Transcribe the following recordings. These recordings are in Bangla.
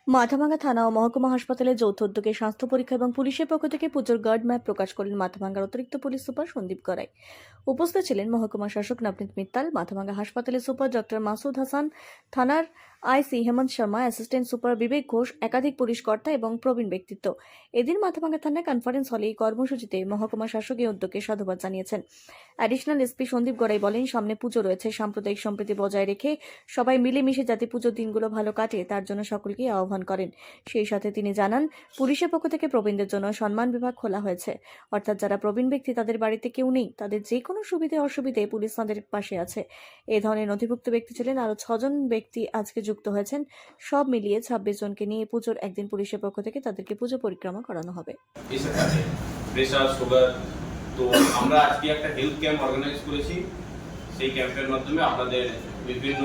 মাথাভাঙ্গা থানা ও মহকুমা হাসপাতালে যৌথ উদ্যোগে স্বাস্থ্য পরীক্ষা এবং পুলিশের পক্ষ থেকে পুজোর গার্ড ম্যাপ প্রকাশ করলেন মাথাভাঙ্গার অতিরিক্ত পুলিশ সুপার সন্দীপ গড়াই। উপস্থিত ছিলেন মহকুমা শাসক নবনীত মিত্তাল, মাথাভাঙ্গা হাসপাতালের সুপার ডক্টর মাসুদ হাসান, থানার আইসি হেমন্ত শর্মা, অ্যাসিস্ট্যান্ট সুপার বিবেক ঘোষ, একাধিক পুলিশ কর্তা এবং প্রবীণ ব্যক্তিত্ব। এদিন মাথাভাঙ্গা থানায় কনফারেন্স হলে এই কর্মসূচিতে মহকুমা শাসক এই উদ্যোগকে সাধুবাদ জানিয়েছেন। অ্যাডিশনাল এসপি সন্দীপ গড়াই বলেন, সামনে পুজো রয়েছে, সাম্প্রদায়িক সম্প্রীতি বজায় রেখে সবাই মিলেমিশে যাতে পুজোর দিনগুলো ভালো কাটে তার জন্য সকলকে আহ্বান করেন। সেই সাথে তিনি জানান, পুলিশের পক্ষ থেকে প্রবীণদের জন্য সম্মান বিভাগ খোলা হয়েছে, অর্থাৎ যারা প্রবীণ ব্যক্তি তাদের বাড়িতে কেউ নেই, তাদের যে কোনো সুবিধে অসুবিধে পুলিশ তাদের পাশে আছে। এই ধরনের নথিভুক্ত ব্যক্তি ছিলেন আরো 6 জন ব্যক্তি আজকে যুক্ত হয়েছেন। সব মিলিয়ে 26 জনকে নিয়ে পুজোর একদিন পুলিশের পক্ষ থেকে তাদেরকে পুজো পরিক্রমা করানো হবে। প্রেসার, সুগার, তো আমরা আজকে একটা হেলথ ক্যাম্প অর্গানাইজ করেছি। সেই ক্যাম্পের মাধ্যমে আপনাদের বিভিন্ন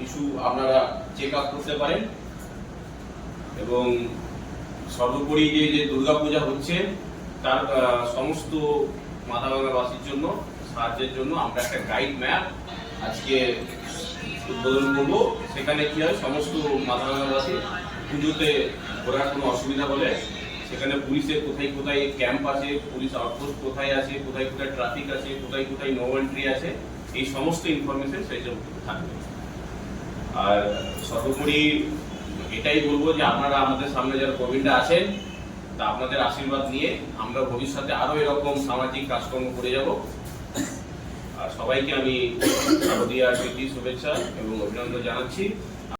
ইস্যু আপনারা চেক আপ করতে পারেন এবং সর্বোপরি যে দুর্গাপূজা হচ্ছে তার সমস্ত মাথাভাঙ্গাবাসীর জন্য সাহায্যের জন্য আমরা একটা গাইড ম্যাপ আজকে উদ্বোধন করবো। সেখানে কি হয়, সমস্ত মাথাভাঙ্গাবাসী পুজোতে ঘোরার কোনো অসুবিধা হলে সেখানে পুলিশের কোথায় কোথায় ক্যাম্প আছে, পুলিশ আউটপোস্ট কোথায় আছে, কোথায় কোথায় ট্রাফিক আছে, কোথায় কোথায় নো এন্ট্রি আছে, এই সমস্ত ইনফরমেশন সেই জন্য থাকবে। আর সর্বোপরি এটাই বলবো যে আপনারা আমাদের সামনে যারা প্রবীণরা আছেন, তা আপনাদের আশীর্বাদ নিয়ে আমরা ভবিষ্যতে আরো এরকম সামাজিক কাজকর্ম করে যাব। আর সবাইকে আমি শারদীয়ার প্রীতি শুভেচ্ছা এবং অভিনন্দন জানাচ্ছি।